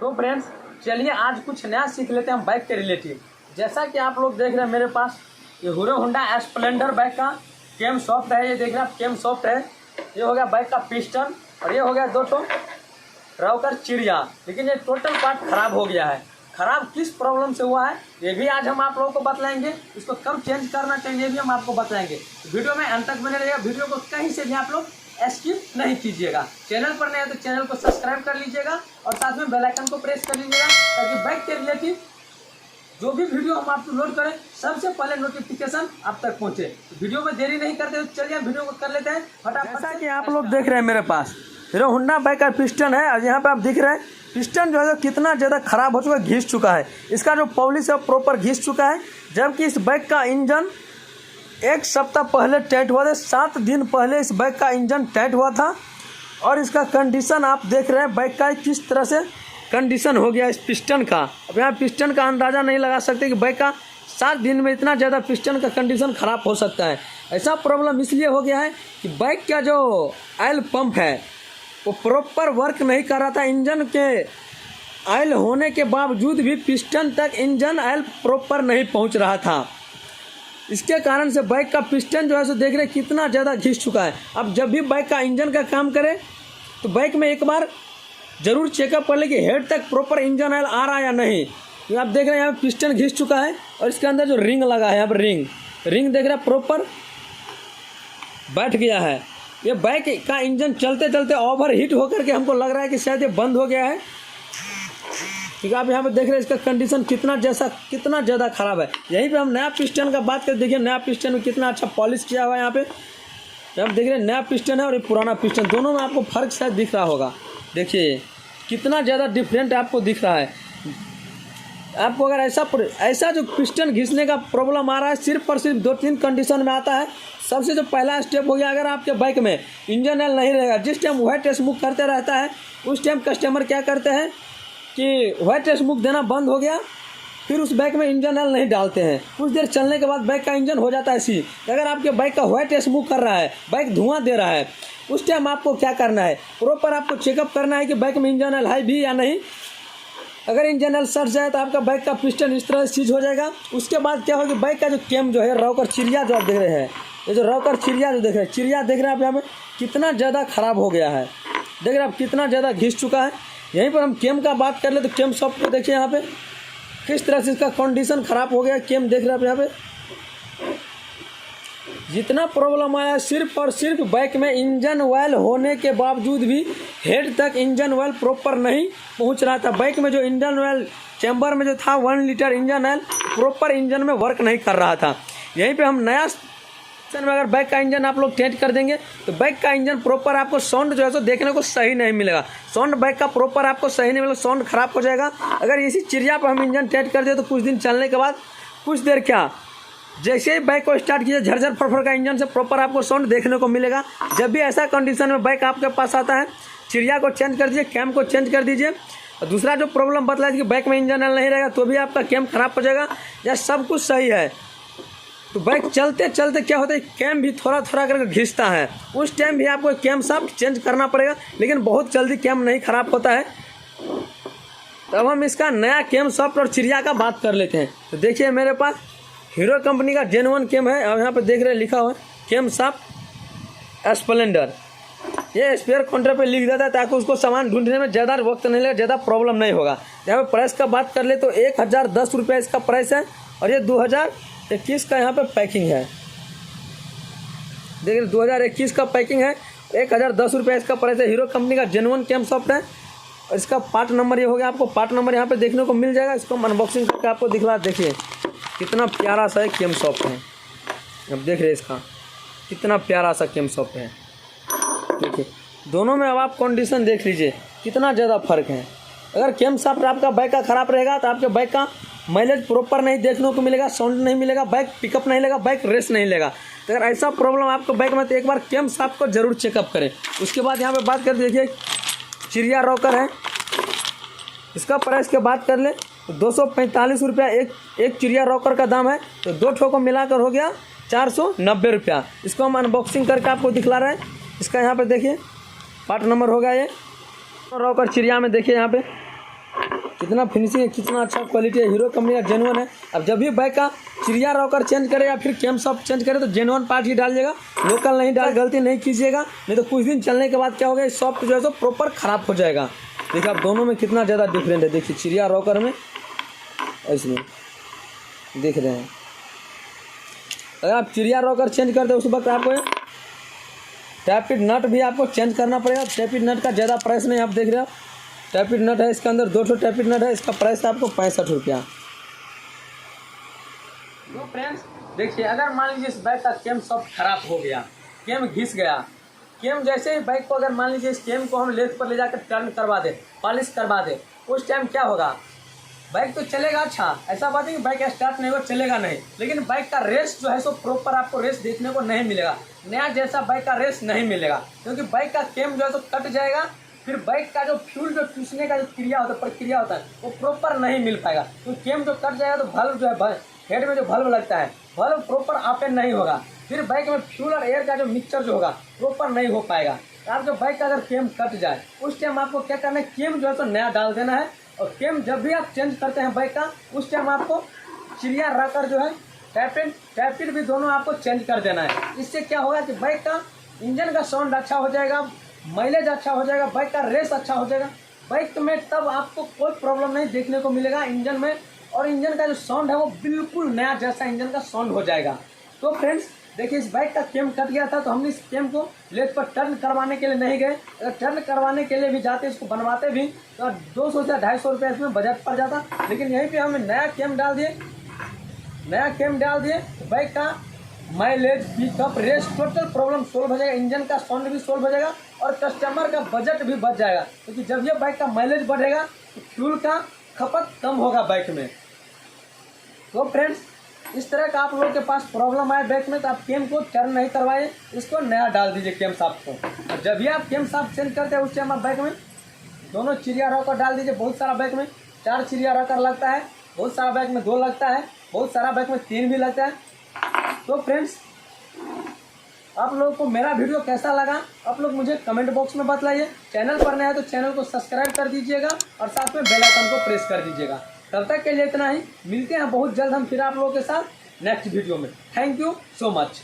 तो फ्रेंड्स चलिए आज कुछ नया सीख लेते हैं बाइक के रिलेटिव। जैसा कि आप लोग देख रहे हैं मेरे पास ये हीरो होंडा स्प्लेंडर बाइक का केम सॉफ्ट है। ये देख रहे हैं आप केम सॉफ्ट है। ये हो गया बाइक का पिस्टन और ये हो गया दो ठो रॉकर चिड़िया। लेकिन ये टोटल पार्ट खराब हो गया है। खराब किस प्रॉब्लम से हुआ है ये भी आज हम आप लोगों को बतलाएंगे। इसको कब चेंज करना चाहिए ये भी हम आपको बताएंगे। वीडियो में अंत तक बने रहिएगा। वीडियो को कहीं से भी आप लोग स्किप नहीं कीजिएगा। चैनल पर नए हैं तो चैनल को सब्सक्राइब कर लीजिएगा और साथ में बेल आइकन को प्रेस कर लीजिएगा ताकि बाइक के रिलेटिव जो भी वीडियो हम आप लोड करें सबसे पहले नोटिफिकेशन आप तक पहुंचे। वीडियो में देरी नहीं करते तो चलिए वीडियो को कर लेते हैं फटाफट। जैसा कि आप लोग देख रहे हैं मेरे पास हीरो होंडा बाइक का पिस्टन है और यहाँ पे आप दिख रहे हैं पिस्टन जो है कितना ज़्यादा खराब हो चुका है, घिस चुका है। इसका जो पॉलिश है प्रॉपर घिस चुका है। जबकि इस बाइक का इंजन एक सप्ताह पहले टाइट हुआ था। 7 दिन पहले इस बाइक का इंजन टाइट हुआ था और इसका कंडीशन आप देख रहे हैं बाइक का किस तरह से कंडीशन हो गया इस पिस्टन का। अब यहाँ पिस्टन का अंदाज़ा नहीं लगा सकते कि बाइक का 7 दिन में इतना ज़्यादा पिस्टन का कंडीशन ख़राब हो सकता है। ऐसा प्रॉब्लम इसलिए हो गया है कि बाइक का जो ऑयल पंप है वो प्रॉपर वर्क नहीं कर रहा था। इंजन के ऑयल होने के बावजूद भी पिस्टन तक इंजन ऑयल प्रॉपर नहीं पहुँच रहा था। इसके कारण से बाइक का पिस्टन जो है सो देख रहे कितना ज़्यादा घिस चुका है। अब जब भी बाइक का इंजन का काम करे तो बाइक में एक बार ज़रूर चेकअप कर ले कि हेड तक प्रॉपर इंजन ऑयल आ रहा है या नहीं। तो आप देख रहे हैं यहाँ पे पिस्टन घिस चुका है और इसके अंदर जो रिंग लगा है यहाँ पर रिंग देख रहे हैं प्रॉपर बैठ गया है। ये बाइक का इंजन चलते चलते ओवर हीट होकर के हमको लग रहा है कि शायद ये बंद हो गया है। ठीक है, आप यहाँ पे देख रहे हैं इसका कंडीशन कितना ज़्यादा ख़राब है। यहीं पे हम नया पिस्टन का बात करें, देखिए नया पिस्टन में कितना अच्छा पॉलिश किया हुआ है। यहाँ पे आप देख रहे हैं नया पिस्टन है और ये पुराना पिस्टन, दोनों में आपको फ़र्क शायद दिख रहा होगा। देखिए कितना ज़्यादा डिफरेंट आपको दिख रहा है। आपको अगर ऐसा जो पिस्टन घिसने का प्रॉब्लम आ रहा है सिर्फ और सिर्फ 2-3 कंडीशन में आता है। सबसे जो पहला स्टेप हो गया, अगर आपके बाइक में इंजन ऑयल नहीं रहेगा, जिस टाइम व्हाइट स्मोक करते रहता है उस टाइम कस्टमर क्या करते हैं कि व्हाइट स्मोक देना बंद हो गया, फिर उस बाइक में इंजन ऑयल नहीं डालते हैं। कुछ देर चलने के बाद बाइक का इंजन हो जाता है सी। अगर आपके बाइक का व्हाइट स्मोक कर रहा है, बाइक धुआं दे रहा है, उस टाइम आपको क्या करना है, प्रॉपर आपको चेकअप करना है कि बाइक में इंजन ऑयल है भी या नहीं। अगर इंजन ऑयल सट जाए तो आपका बाइक का पिस्टन इस तरह से सीज हो जाएगा। उसके बाद क्या होगा, बाइक का जो केम जो है रॉकर चिड़िया जो आप देख रहे हैं, ये जो रॉकर चिड़िया जो देख रहे हैं, चिड़िया देख रहे हैं आप यहाँ पे कितना ज़्यादा ख़राब हो गया है। देख रहे हैं आप कितना ज़्यादा घिस चुका है। यहीं पर हम केम का बात कर ले तो केम सॉफ्ट को देखिए यहाँ पे किस तरह से इसका कंडीशन ख़राब हो गया। केम देख रहे हैं आप यहाँ पे जितना प्रॉब्लम आया सिर्फ और सिर्फ बाइक में इंजन ऑयल होने के बावजूद भी हेड तक इंजन ऑयल प्रॉपर नहीं पहुंच रहा था। बाइक में जो इंजन ऑयल चैम्बर में जो था 1 litre engine oil proper engine में वर्क नहीं कर रहा था। यहीं पे हम नया में अगर बाइक का इंजन आप लोग चेंज कर देंगे तो बाइक का इंजन प्रॉपर आपको साउंड जो है सो देखने को सही नहीं मिलेगा। साउंड बाइक का प्रॉपर आपको सही नहीं मिलेगा, साउंड खराब हो जाएगा। अगर इसी चिड़िया पर हम इंजन चेंज कर दे तो कुछ दिन चलने के बाद कुछ देर क्या जैसे ही बाइक को स्टार्ट कीजिए झरझर फरफर का इंजन से प्रॉपर आपको साउंड देखने को मिलेगा। जब भी ऐसा कंडीशन में बाइक आपके पास आता है चिड़िया को चेंज कर दीजिए, कैम को चेंज कर दीजिए। और दूसरा जो प्रॉब्लम बतलाया कि बाइक में इंजन ऑयल नहीं रहेगा तो भी आपका कैम खराब हो जाएगा। या सब कुछ सही है तो बाइक चलते चलते क्या होता है कैम भी थोड़ा थोड़ा करके घिसता है। उस टाइम भी आपको कैम सब चेंज करना पड़ेगा, लेकिन बहुत जल्दी कैम नहीं खराब होता है। तब हम इसका नया कैम सॉफ्ट और चिड़िया का बात कर लेते हैं। तो देखिए मेरे पास हीरो कंपनी का जेन्युइन कैम है और यहाँ पे देख रहे हैं लिखा हुआ है कैम सॉफ्ट स्प्लेंडर। ये स्पेयर काउंटर पे लिख देता है ताकि उसको सामान ढूंढने में ज़्यादा वक्त नहीं लगेगा, ज़्यादा प्रॉब्लम नहीं होगा। यहाँ पे प्राइस का बात कर ले तो 1010 रुपये इसका प्राइस है और ये 2021 का यहाँ पे पैकिंग है। देखिए 2021 का पैकिंग है, 1010 रुपये इसका प्राइस है। हीरो कंपनी का जेन्युइन कैम सॉफ्ट है और इसका पार्ट नंबर ये हो गया, आपको पार्ट नंबर यहाँ पे देखने को मिल जाएगा। इसको हम अनबॉक्सिंग करके आपको दिखला, देखिए कितना प्यारा सा है केम सॉफ्ट है। अब देख रहे हैं इसका कितना प्यारा सा केम सॉफ्ट है। देखिए दोनों में अब आप कंडीशन देख लीजिए कितना ज़्यादा फ़र्क है। अगर केम सॉफ्ट आपका बाइक का ख़राब रहेगा तो आपके बाइक का माइलेज प्रॉपर नहीं देखने को मिलेगा, साउंड नहीं मिलेगा, बाइक पिकअप नहीं लेगा, बाइक रेस नहीं लेगा। तो अगर ऐसा प्रॉब्लम आपको बाइक में तो एक बार केम सॉफ्ट को ज़रूर चेकअप करें। उसके बाद यहाँ पर बात कर देखिए चिड़िया रॉकर है, इसका प्राइस की बात कर ले तो 245 रुपया एक चिड़िया रॉकर का दाम है। तो 2 ठो को मिलाकर हो गया 490 रुपया। इसको हम अनबॉक्सिंग करके आपको दिखला रहे हैं। इसका यहाँ पे देखिए पार्ट नंबर होगा ये रॉकर चिड़िया में। देखिए यहाँ पे कितना फिनिशिंग है, कितना अच्छा क्वालिटी है, हीरो कंपनी का जेन्युइन है। अब जब भी बाइक का चिड़िया रॉकर चेंज करे या फिर कैम सॉफ्ट चेंज करे तो जेन्युइन पार्ट ही डालिएगा, लोकल नहीं डाल, गलती नहीं कीजिएगा, नहीं तो कुछ दिन चलने के बाद क्या होगा, सॉफ्ट जो है तो प्रॉपर ख़राब हो जाएगा। देखिए आप दोनों में कितना ज़्यादा डिफरेंट है, देखिए चिड़िया रॉकर में इसमें देख रहे हैं। अगर आप चिड़िया रॉकर चेंज कर दे उस वक्त आपको टैपिड नट भी आपको चेंज करना पड़ेगा। टैपिड नट का ज़्यादा प्राइस नहीं, आप देख रहे हो टैपिड नट है, इसके अंदर 2 टैपिड नट है, इसका प्राइस था आपको 65 रुपया। तो फ्रेंड्स देखिए, अगर मान लीजिए इस बाइक का केम सॉफ्ट खराब हो गया, केम घिस गया, केम जैसे ही बाइक को अगर मान लीजिए इस केम को हम लेथ पर ले जाकर टर्न करवा दे, पॉलिश करवा दे, उस टाइम क्या होगा, बाइक तो चलेगा अच्छा, ऐसा बात है कि बाइक स्टार्ट नहीं होगा, चलेगा नहीं, लेकिन बाइक का रेस जो है सो प्रॉपर आपको रेस देखने को नहीं मिलेगा, नया जैसा बाइक का रेस नहीं मिलेगा, क्योंकि बाइक का केम जो है सो कट जाएगा। फिर बाइक का जो फ्यूल जो चूसने का जो प्रक्रिया होता है वो प्रॉपर नहीं मिल पाएगा। तो केम जो कट जाएगा तो भल्व जो है हेड में जो भल्व लगता है, भल्व प्रॉपर ओपन नहीं होगा, फिर बाइक में फ्यूल और एयर का जो मिक्सचर जो होगा प्रॉपर नहीं हो पाएगा। आप जो बाइक का अगर केम कट जाए उस टाइम आपको क्या करना है, केम जो है तो नया डाल देना है। और केम जब भी आप चेंज करते हैं बाइक का, उस टाइम आपको चिड़िया रॉकर जो है टैपिड भी दोनों आपको चेंज कर देना है। इससे क्या होगा कि बाइक का इंजन का साउंड अच्छा हो जाएगा, माइलेज अच्छा हो जाएगा, बाइक का रेस अच्छा हो जाएगा, बाइक में तब आपको कोई प्रॉब्लम नहीं देखने को मिलेगा इंजन में, और इंजन का जो साउंड है वो बिल्कुल नया जैसा इंजन का साउंड हो जाएगा। तो फ्रेंड्स देखिए, इस बाइक का केम कट गया था तो हमने इस केम को लेथ पर टर्न करवाने के लिए नहीं गए। अगर टर्न करवाने के लिए भी जाते, इसको बनवाते भी तो 200 से 250 रुपये इसमें बजट पड़ जाता, लेकिन यहीं पे हमें नया केम डाल दिए, बाइक का mileage, pickup, race, total problem solve हो जाएगा, इंजन का साउंड भी सोल्व हो जाएगा और कस्टमर का बजट भी बच जाएगा, क्योंकि जब ये बाइक का माइलेज बढ़ेगा तो फ्यूल का खपत कम होगा बाइक में। तो फ्रेंड्स इस तरह का आप लोगों के पास प्रॉब्लम आए बाइक में तो आप केम को टर्न नहीं करवाइए, इसको नया डाल दीजिए केम साफ्ट को। और जब भी आप केम साफ्ट चेंज करते हैं उस टाइम आप बाइक में दोनों चिड़िया रॉकर डाल दीजिए। बहुत सारा बाइक में 4 चिड़िया रॉकर लगता है, बहुत सारा बाइक में 2 लगता है, बहुत सारा बाइक में 3 भी लगता है। तो फ्रेंड्स आप लोगों को मेरा वीडियो कैसा लगा आप लोग मुझे कमेंट बॉक्स में बतलाइए। चैनल पर नया है तो चैनल को सब्सक्राइब कर दीजिएगा और साथ में बेल आइकन को प्रेस कर दीजिएगा। तब तक के लिए इतना ही, मिलते हैं बहुत जल्द हम फिर आप लोगों के साथ नेक्स्ट वीडियो में। Thank you so much.